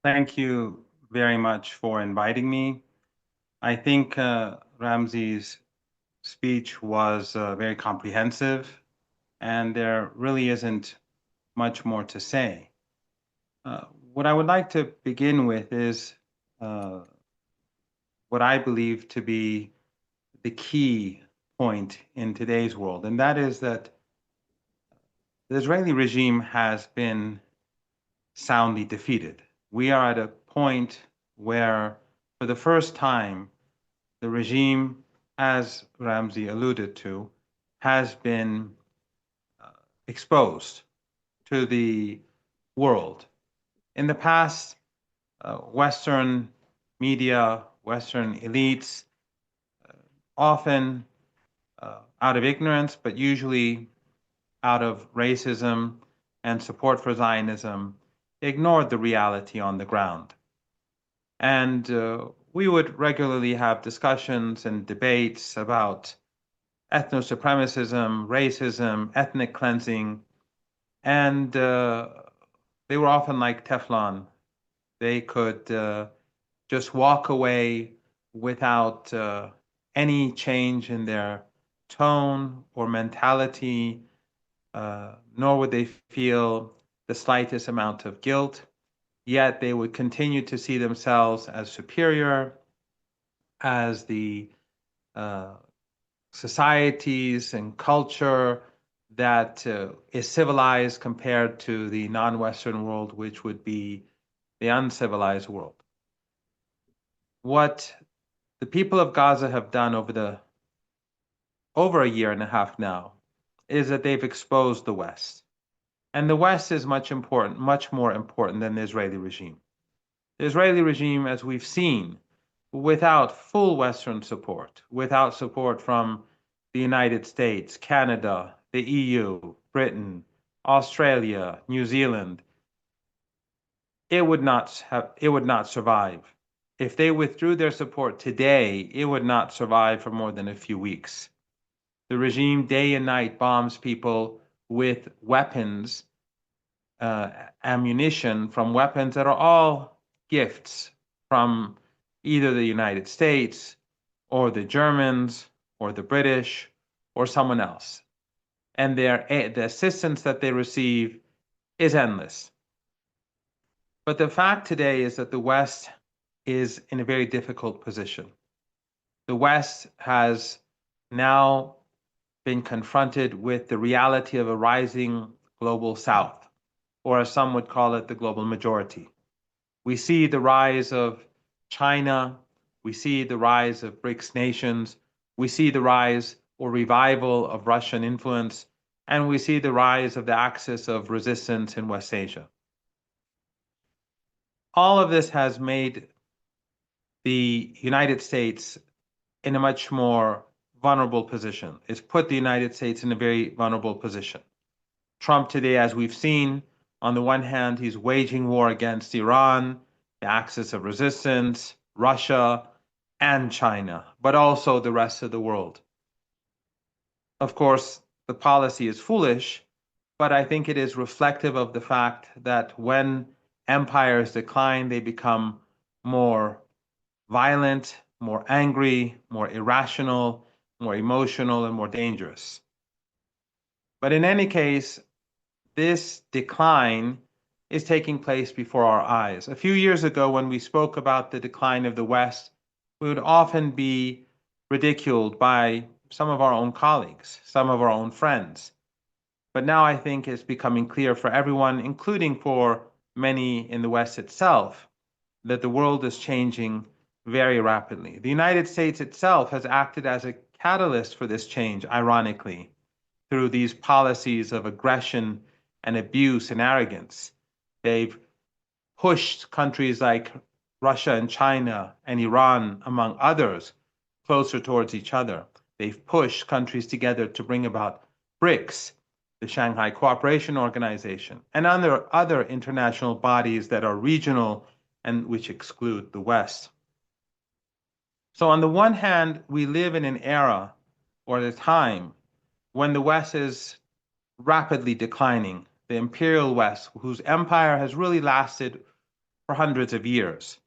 Thank you very much for inviting me. I think Ramsey's speech was very comprehensive, and there really isn't much more to say. Uh, what I would like to begin with is uh, what I believe to be the key point in today's world, and that is that the Israeli regime has been soundly defeated. We are at a point where, for the first time, the regime, as Ramsey alluded to, has been uh, exposed to the world. In the past, Western media, Western elites, often out of ignorance, but usually out of racism and support for Zionism, ignored the reality on the ground. And we would regularly have discussions and debates about ethno-supremacism, racism, ethnic cleansing, and they were often like Teflon. They could just walk away without any change in their tone or mentality, nor would they feel the slightest amount of guilt. Yet they would continue to see themselves as superior, as the uh, societies and culture that is civilized compared to the non-Western world, which would be the uncivilized world. What the people of Gaza have done over a year and a half now is that they've exposed the West. And the West is much more important than the Israeli regime. The Israeli regime, as we've seen, without full Western support, without support from the United States, Canada, the EU, Britain, Australia, New Zealand, it would not survive. If they withdrew their support today, it would not survive for more than a few weeks. The regime day and night bombs people with weapons, ammunition from weapons that are all gifts from either the United States or the Germans or the British or someone else. And the assistance that they receive is endless. But the fact today is that the West is in a very difficult position. The West has now been confronted with the reality of a rising global South, or as some would call it, the global majority. We see the rise of China, we see the rise of BRICS nations, we see the rise or revival of Russian influence, and we see the rise of the axis of resistance in West Asia. All of this has made the United States in a much more vulnerable position. It's put the United States in a very vulnerable position. Trump today, as we've seen, on the one hand, he's waging war against Iran, the axis of resistance, Russia, and China, but also the rest of the world. Of course, the policy is foolish, but I think it is reflective of the fact that when empires decline, they become more violent, more angry, more irrational, more emotional, and more dangerous. But in any case, this decline is taking place before our eyes. A few years ago, when we spoke about the decline of the West, we would often be ridiculed by some of our own colleagues, some of our own friends. But now I think it's becoming clear for everyone, including for many in the West itself, that the world is changing very rapidly. The United States itself has acted as a catalyst for this change, ironically, through these policies of aggression and abuse and arrogance. They've pushed countries like Russia and China and Iran, among others, closer towards each other. They've pushed countries together to bring about BRICS, the Shanghai Cooperation Organization, and other international bodies that are regional and which exclude the West. So, on the one hand, we live in an era or a time when the West is rapidly declining. The imperial West, whose empire has really lasted for hundreds of years.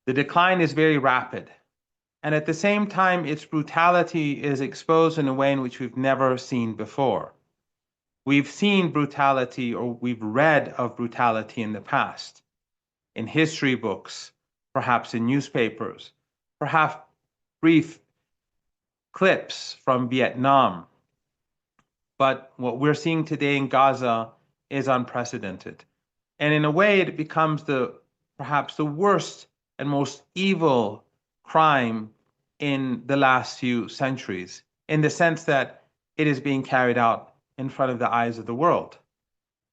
The decline is very rapid. And at the same time, its brutality is exposed in a way in which we've never seen before. We've seen brutality, or we've read of brutality in the past, in history books, perhaps in newspapers, perhaps brief clips from Vietnam. But what we're seeing today in Gaza is unprecedented. And in a way, it becomes perhaps the worst and most evil crime in the last few centuries, in the sense that it is being carried out in front of the eyes of the world.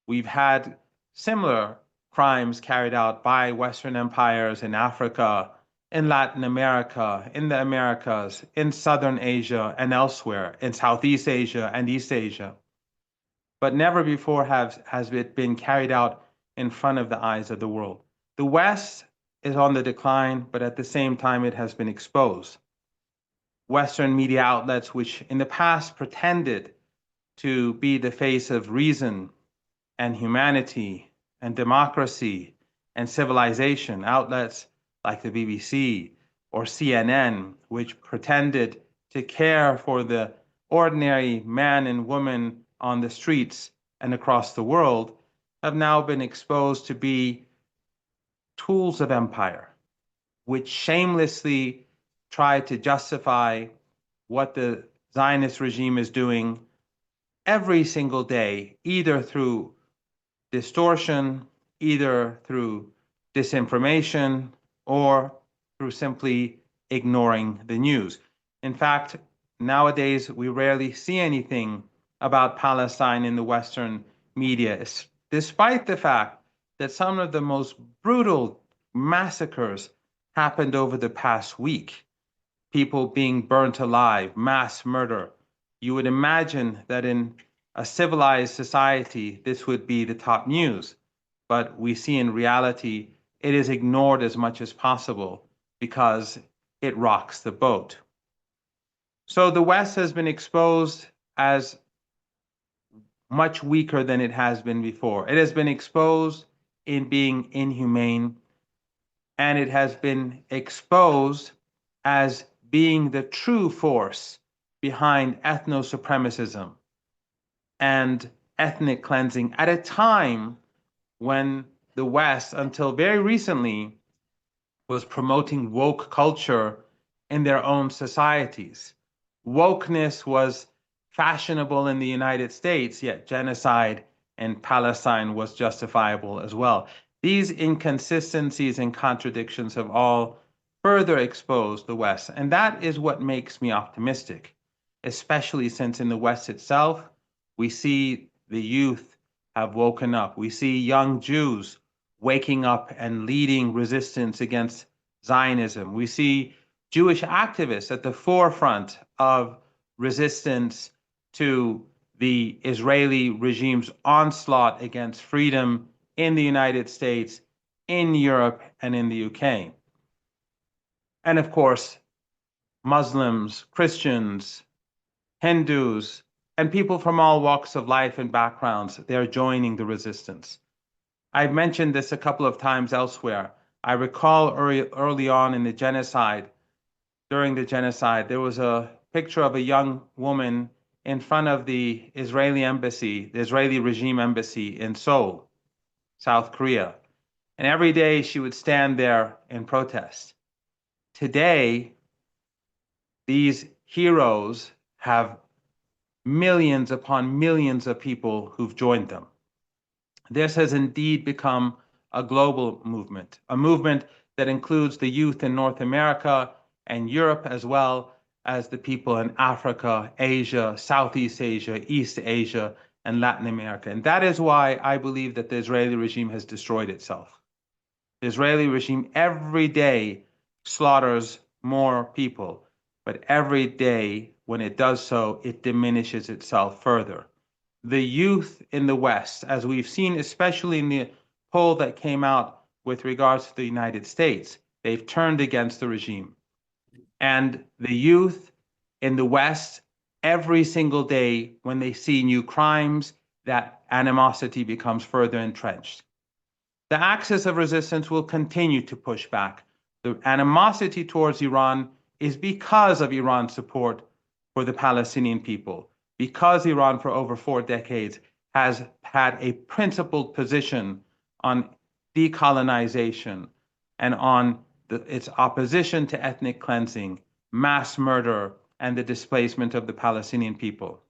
We've had similar crimes carried out by Western empires in Africa, in Latin America, in the Americas, in Southern Asia and elsewhere, in Southeast Asia and East Asia. But never before has it been carried out in front of the eyes of the world. The West is on the decline, but at the same time, it has been exposed. Western media outlets, which in the past pretended to be the face of reason and humanity and democracy and civilization, outlets like the BBC or CNN, which pretended to care for the ordinary man and woman on the streets and across the world, have now been exposed to be tools of empire, which shamelessly try to justify what the Zionist regime is doing every single day, either through distortion, either through disinformation, or through simply ignoring the news. In fact, nowadays we rarely see anything about Palestine in the Western media, despite the fact that some of the most brutal massacres happened over the past week. People being burnt alive, mass murder. You would imagine that in a civilized society, this would be the top news. But we see in reality, it is ignored as much as possible because it rocks the boat. So the West has been exposed as much weaker than it has been before. It has been exposed in being inhumane, and it has been exposed as being the true force behind ethno-supremacism and ethnic cleansing at a time when the West, until very recently, was promoting woke culture in their own societies. Wokeness was fashionable in the United States, yet genocide in Palestine was justifiable as well. These inconsistencies and contradictions have all further exposed the West, and that is what makes me optimistic, especially since in the West itself, we see the youth have woken up. We see young Jews waking up and leading resistance against Zionism. We see Jewish activists at the forefront of resistance to the Israeli regime's onslaught against freedom in the United States, in Europe, and in the UK. And of course, Muslims, Christians, Hindus, and people from all walks of life and backgrounds, they're joining the resistance. I've mentioned this a couple of times elsewhere. I recall early on in the genocide, during the genocide, there was a picture of a young woman in front of the Israeli embassy, the Israeli regime embassy in Seoul, South Korea. And every day she would stand there in protest. Today, these heroes have millions upon millions of people who've joined them. This has indeed become a global movement, a movement that includes the youth in North America and Europe, as well as the people in Africa, Asia, Southeast Asia, East Asia, and Latin America. And that is why I believe that the Israeli regime has destroyed itself. The Israeli regime every day slaughters more people, but every day when it does so, it diminishes itself further. The youth in the West, as we've seen, especially in the poll that came out with regards to the United States, they've turned against the regime. And the youth in the West, every single day when they see new crimes, that animosity becomes further entrenched. The axis of resistance will continue to push back. The animosity towards Iran is because of Iran's support for the Palestinian people, because Iran for over 4 decades has had a principled position on decolonization and on its opposition to ethnic cleansing, mass murder, and the displacement of the Palestinian people.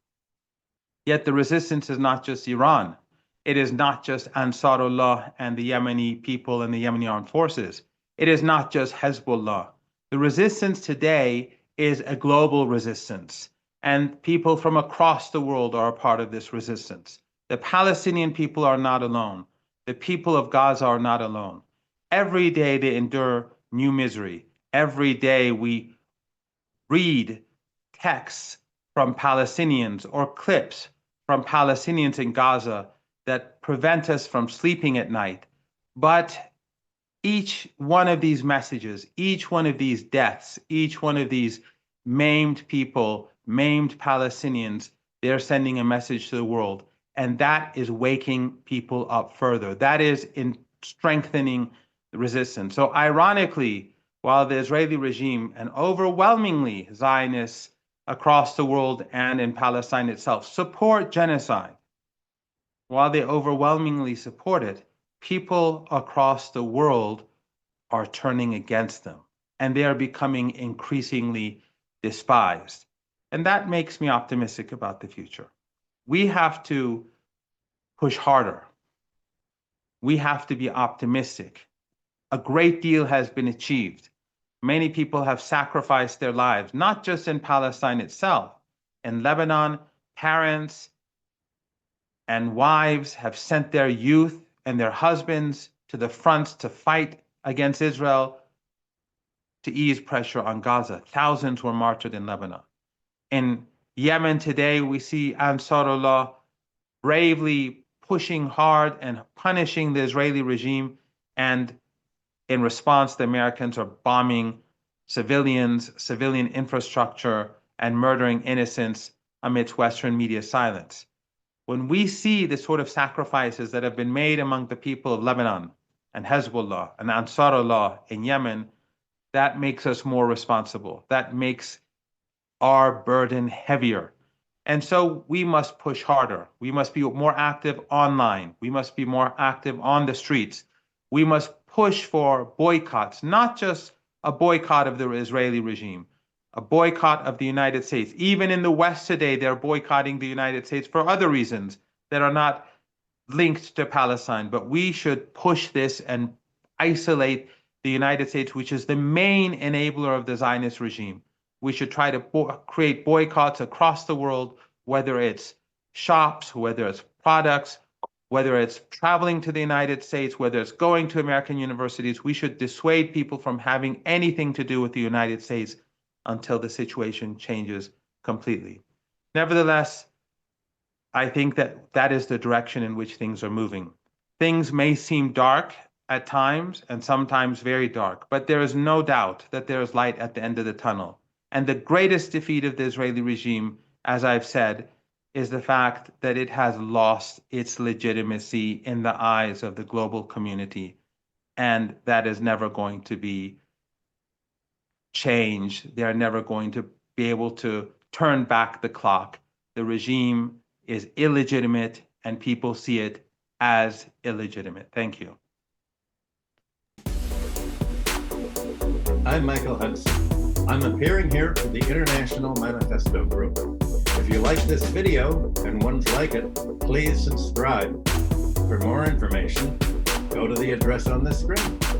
Yet the resistance is not just Iran. It is not just Ansarullah and the Yemeni people and the Yemeni armed forces. It is not just Hezbollah. The resistance today is a global resistance, and people from across the world are a part of this resistance. The Palestinian people are not alone. The people of Gaza are not alone. Every day they endure new misery. Every day we read texts from Palestinians or clips from Palestinians in Gaza that prevent us from sleeping at night. But each one of these messages, each one of these deaths, each one of these maimed people, maimed Palestinians, they're sending a message to the world. And that is waking people up further. That is in strengthening the resistance. So ironically, while the Israeli regime and overwhelmingly Zionists across the world and in Palestine itself support genocide, while they overwhelmingly support it, people across the world are turning against them, and they are becoming increasingly despised. And that makes me optimistic about the future. We have to push harder. We have to be optimistic. A great deal has been achieved. Many people have sacrificed their lives, not just in Palestine itself. In Lebanon, parents and wives have sent their youth and their husbands to the fronts to fight against Israel to ease pressure on Gaza. Thousands were martyred in Lebanon. In Yemen today, we see Ansarullah bravely pushing hard and punishing the Israeli regime, and in response, the Americans are bombing civilians, civilian infrastructure, and murdering innocents amidst Western media silence. When we see the sort of sacrifices that have been made among the people of Lebanon and Hezbollah and Ansarullah in Yemen, that makes us more responsible. That makes our burden heavier. And so we must push harder. We must be more active online. We must be more active on the streets. We must push for boycotts, not just a boycott of the Israeli regime, a boycott of the United States. Even in the West today, they're boycotting the United States for other reasons that are not linked to Palestine. But we should push this and isolate the United States, which is the main enabler of the Zionist regime. We should try to create boycotts across the world, whether it's shops, whether it's products, whether it's traveling to the United States, whether it's going to American universities. We should dissuade people from having anything to do with the United States until the situation changes completely. Nevertheless, I think that that is the direction in which things are moving. Things may seem dark at times and sometimes very dark, but there is no doubt that there is light at the end of the tunnel. And the greatest defeat of the Israeli regime, as I've said, is the fact that it has lost its legitimacy in the eyes of the global community. And that is never going to be changed. They're never going to be able to turn back the clock. The regime is illegitimate, and people see it as illegitimate. Thank you. I'm Michael Hudson. I'm appearing here for the International Manifesto Group. If you like this video and ones like it, please subscribe. For more information, go to the address on the screen.